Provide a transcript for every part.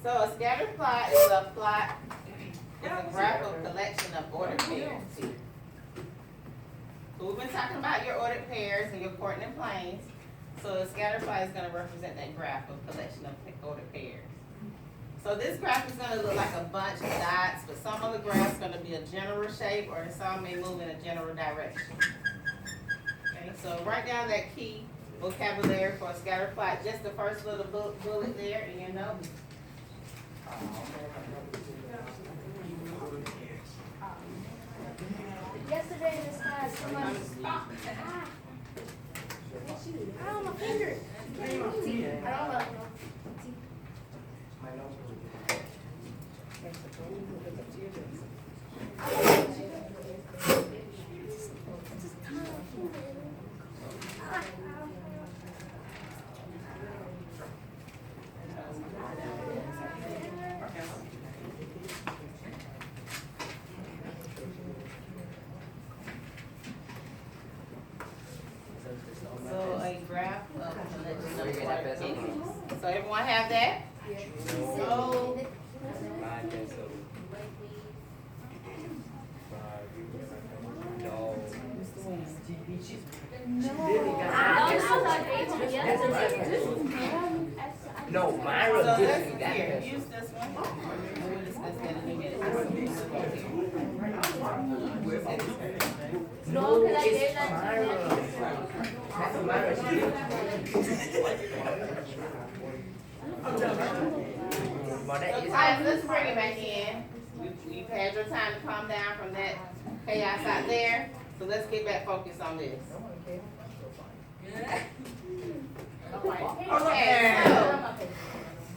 So a scatter plot is a plot, is a graphical collection of ordered pairs. So we've been talking about your ordered pairs and your coordinate planes. So the scatter plot is gonna represent that graph of collection of ordered pairs. So this graph is gonna look like a bunch of dots, but some of the graphs gonna be a general shape, or some may move in a general direction. Okay, so write down that key vocabulary for a scatter plot, just the first little bullet there in your notes. Yesterday in this class, somebody stopped. Ow, my finger. I don't know. So a graph of collection of ordered pairs. So everyone have that? So No, mine was So different. let's, here, use this one. We'll discuss that in a minute. No, because I It's gave that to Myra. That's Myra's But that So is guys, let's bring it back in. You've had your time to calm down from that chaos out there. So let's get back focused on this. Okay,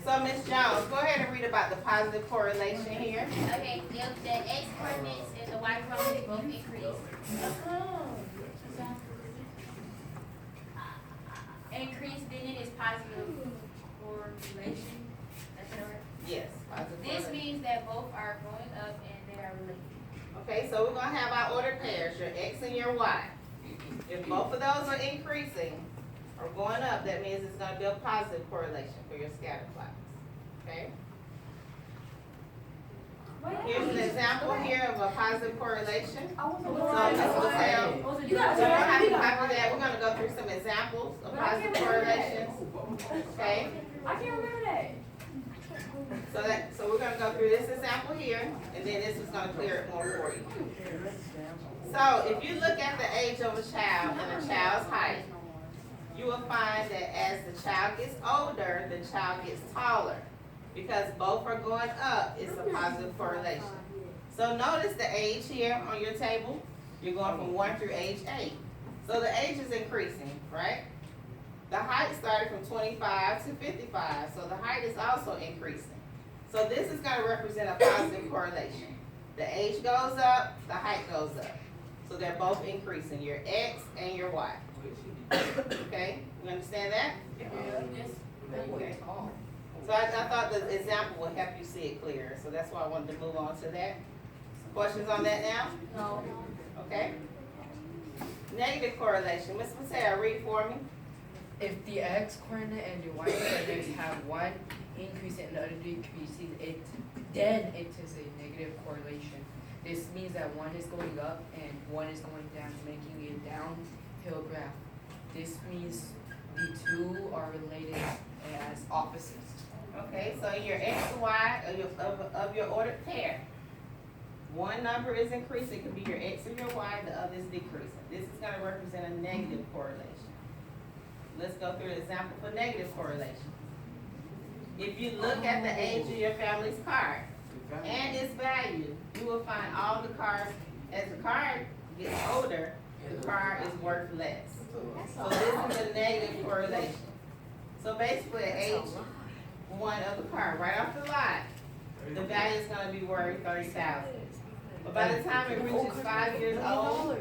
so Ms. Jones, go ahead and read about the positive correlation here. Okay, if the x coordinates and the y coordinates both increase. Increase, then it is positive correlation. That's correct. Yes, positive This correlation. means that both are going up and they are related. Okay, so we're gonna have our ordered pairs, your X and your Y. If both of those are increasing or going up, that means it's gonna be a positive correlation for your scatter plots. Okay? Here's an example here of a positive correlation. So Ms. Mateo, so you don't have to copy that. We're gonna go through some examples of positive correlations. Okay? I can't remember that. So we're gonna go through this example here, and then this is gonna clear it more for you. So if you look at the age of a child and a child's height, you will find that as the child gets older, the child gets taller. Because both are going up, it's a positive correlation. So notice the age here on your table. You're going from 1 through age 8. So the age is increasing, right? The height started from 25 to 55, so the height is also increasing. So this is going to represent a positive correlation. The age goes up, the height goes up. So they're both increasing, your X and your Y. Okay, you understand that? Okay. So I thought the example would help you see it clearer, so that's why I wanted to move on to that. Questions on that now? No. Okay. Negative correlation, Ms. Mateo, read for me. If the x coordinate and the y coordinates have one increase and the other decreasing, then it is a negative correlation. This means that one is going up and one is going down, making it downhill graph. This means the two are related as opposites. Okay, so your X and Y of your ordered pair, one number is increasing, it could be your X and your Y, the other is decreasing. This is gonna represent a negative correlation. Let's go through the example for negative correlation. If you look at the age of your family's car and its value, you will find all the cars, as the car gets older, the car is worth less. So this is a negative correlation. So basically at age 1 of the car, right off the lot, the value is gonna be worth 30,000. But by the time it reaches 5 years old,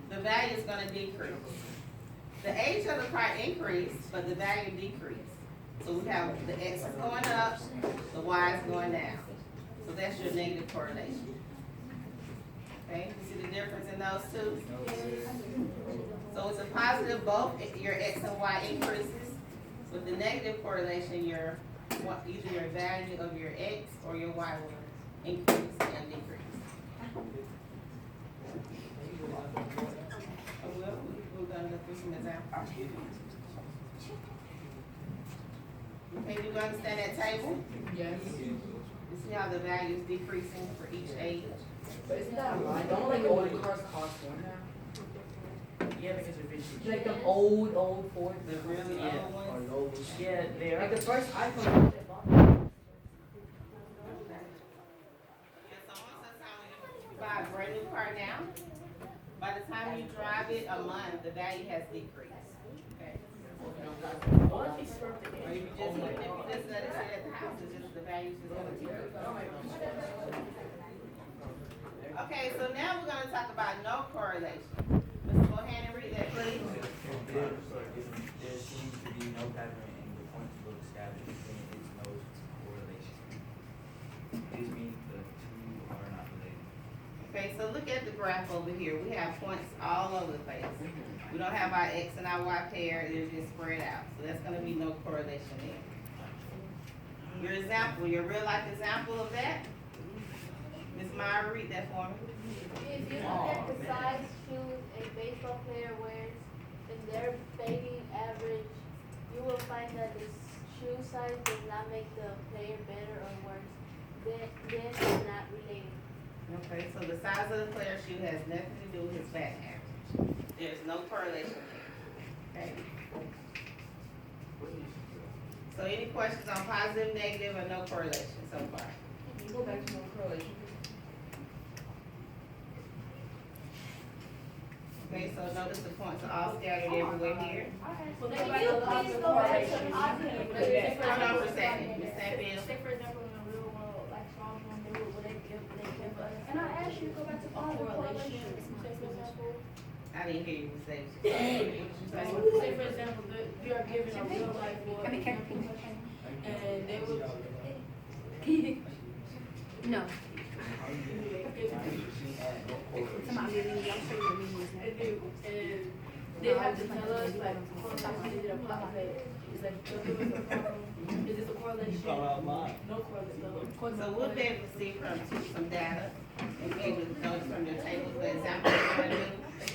the value is gonna decrease. The age of the car increased, but the value decreased. So we have the X is going up, the Y is going down. So that's your negative correlation. Okay, you see the difference in those two? So it's a positive, both your X and Y increases. With the negative correlation, your either your value of your X or your Y will increase and decrease. Oh, well, we're gonna look through some examples. Okay, do you understand that table? Yes. You see how the value is decreasing for each age? But isn't that a lie? Don't like old cars cost more now? Yeah, because they're vintage. Like the old Ford. The really Yeah. old ones? Yeah, they are. Like the first iPhone. Yeah, so most of the time when you buy a brand new car now, by the time you drive it a month, the value has decreased. Okay. Or if you just let it sit at the house, it's just the value's just gonna decrease. Okay, so now we're gonna talk about no correlation. Let's go ahead and read that, please. There seems to be no pattern in the points look scattered, then it's no correlation. This means the two are not related. Okay, so look at the graph over here. We have points all over the place. We don't have our X and our Y pair, they're just spread out. So that's gonna be no correlation there. Your example, your real life example of that? Ms. Myra, read that for me. If you look at the size shoes a baseball player wears and their baby average, you will find that the shoe size does not make the player better or worse. Then it's not related. Okay, so the size of the player's shoe has nothing to do with his back average. There's no correlation there. Okay? So any questions on positive, negative, or no correlation so far? Can you go back to no correlation? Okay, so notice the points are all scattered everywhere here. Can you please go back to positive? Hold on for a second, Ms. Stanfield. Say for example, in the real world, like small one, they would give us. And I asked you to go back to positive correlation. Say for example. I didn't hear you say. Say for example, you are given a real life world, and they would. No. And they have to tell us like, they did a plot play. It's like, is this a correlation? No correlation. So we'll be able to see from some data, and be able to notice from your table, for example, you're gonna do,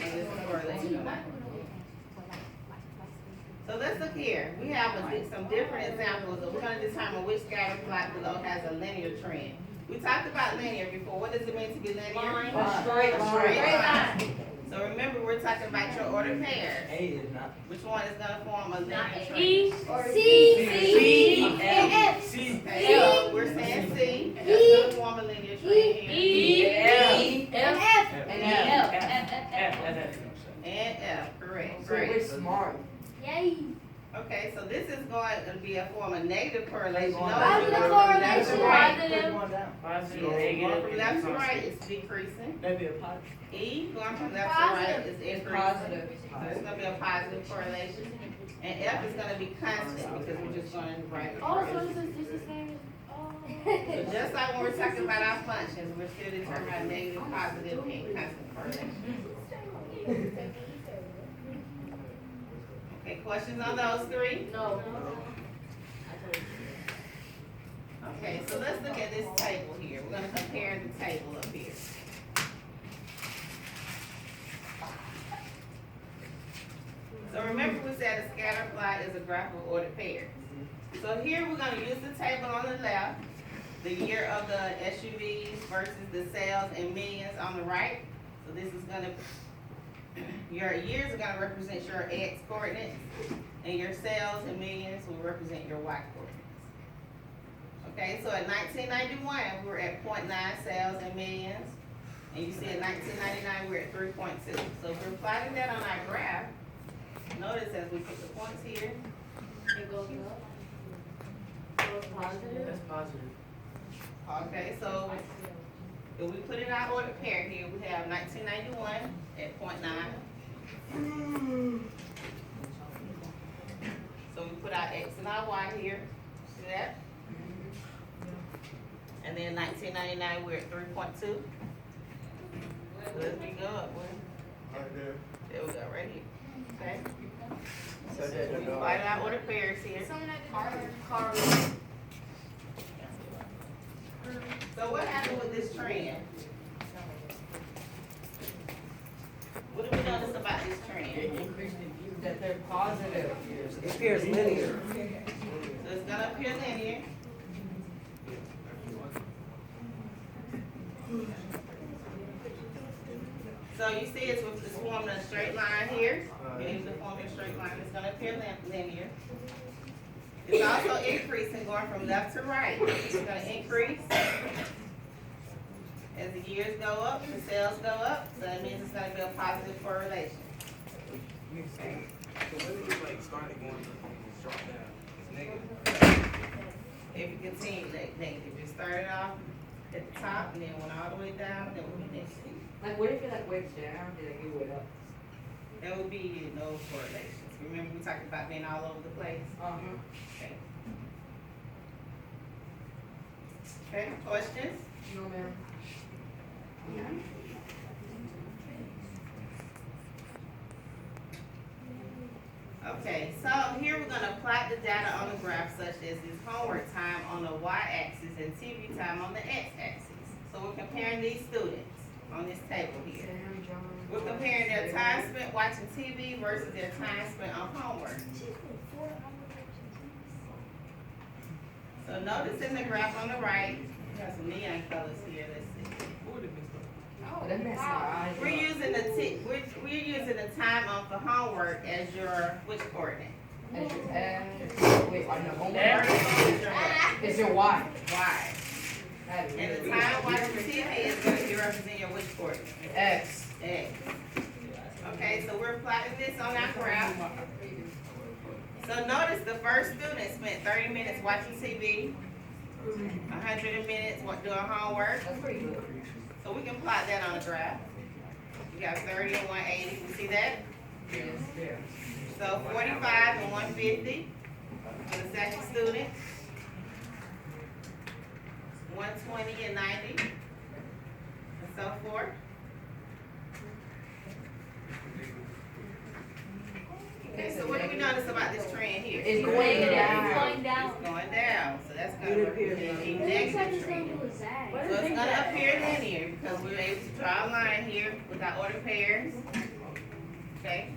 and this is correlation or not. So let's look here. We have some different examples, and we're gonna determine which scatter plot below has a linear trend. We talked about linear before. What does it mean to be linear? A straight line. So remember, we're talking about your ordered pairs. A is not. Which one is gonna form a linear trend? E or C, and F. C. Okay, so we're saying C, that's gonna form a linear trend here. E, F, And F. And F, correct, So we're great. smart. Yay. Okay, so this is going to be a form of negative correlation. Going Notice down. we're Positive going from left to correlation. right. Positive. Positive, Yeah, negative. going from left to and right constant. is decreasing. That'd be a positive. E, going from left to right Positive. is increasing. Positive. So it's gonna be a positive correlation. And F is gonna be constant because we're just going right Oh, so across. this is just the same as, So just like when we're talking about our functions, we're still determining our negative, positive, and constant correlation. Okay, questions on those three? No. Okay, so let's look at this table here. We're gonna compare the table up here. So remember we said a scatter plot is a graph of ordered pairs. So here we're gonna use the table on the left, the year of the SUVs versus the sales in millions on the right. So this is gonna, your years are gonna represent your X coordinates, and your sales in millions will represent your Y coordinates. Okay, so in 1991, we were at 0.9 sales in millions, and you see in 1999, we're at 3.2. So if we're plotting that on our graph, notice as we put the points here, It goes up. So it's positive. That's positive. okay, so if we put in our order pair here, we have 1991 at 0.9. So we put our X and our Y here, see that? And then 1999, we're at 3.2. Let me go up, boy. Right there. There we go, right here, okay? So We find our order pairs here. Car. trend. What do we notice about this trend? That they're positive. It appears linear. So it's gonna appear linear. So you see it's forming a straight line here. It's forming a straight line. It's gonna appear linear. It's also increasing going from left to right. It's gonna increase. As the years go up, the sales go up, so that means it's gonna be a positive correlation. So when is it like starting going to drop down? It's negative. If you continue negative, you started off at the top and then went all the way down, that would be negative. Like, what if it like went down, then it went up? That would be no correlations. Remember we talked about being all over the place? Okay. Okay, questions? No, ma'am. Okay, so here we're gonna plot the data on the graph such as this homework time on the y-axis and TV time on the x-axis. So we're comparing these students on this table here. Sam, John. We're comparing their time spent watching TV versus their time spent on homework. So notice in the graph on the right, we have some neon colors here, let's see. Oh, that messed my eyes We're up. using we're using the time on for homework as your, which coordinate? As your, wait, on the homework? It's your Y. Y. That is And the weird. time watching TV is gonna be representing your which coordinate? X. X. Okay, so we're plotting this on our graph. So notice the first student spent 30 minutes watching TV, 100 minutes doing homework. That's pretty good. So we can plot that on the graph. We got 30 and 180, you see that? Yes, yeah. So 45 and 150 for the second student. 120 and 90, and so forth. Okay, so what do we notice about this trend here? It's going down. It's going down. It's going down, so that's gonna represent a negative trend. So it's gonna appear linear because we're able to draw a line here with our order pairs. Okay?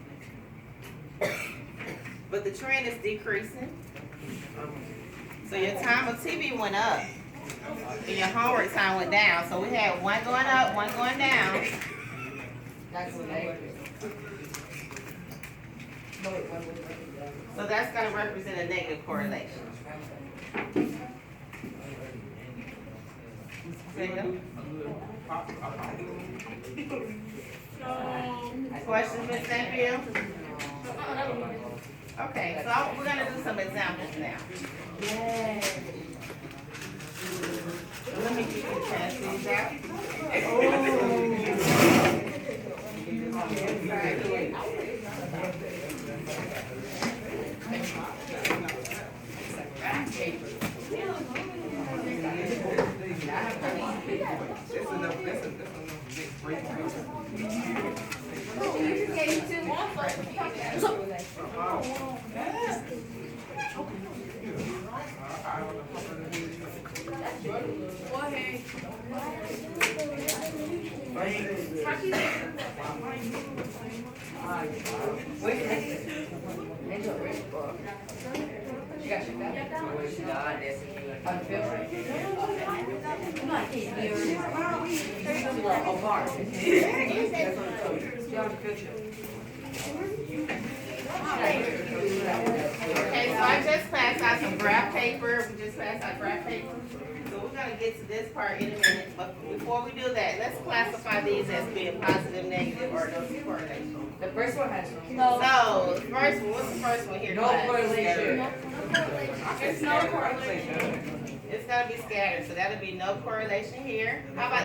But the trend is decreasing. So your time of TV went up. And your homework time went down. So we had one going up, one going down. That's negative. No, wait, one was down. So that's gonna represent a negative correlation. Say no? Questions, Ms. Stanfield? Okay, so we're gonna do some examples now. Let me give you a chance to use that. Okay, so I just passed out some graph paper. We just passed out graph paper. So we're gonna get to this part in a minute, but before we do that, let's classify these as being positive, negative, or no correlation. The first one has No. So, the first one, what's the first one here? no class? correlation. It's no correlation. It's gonna be scattered, so that'll be no correlation here. How about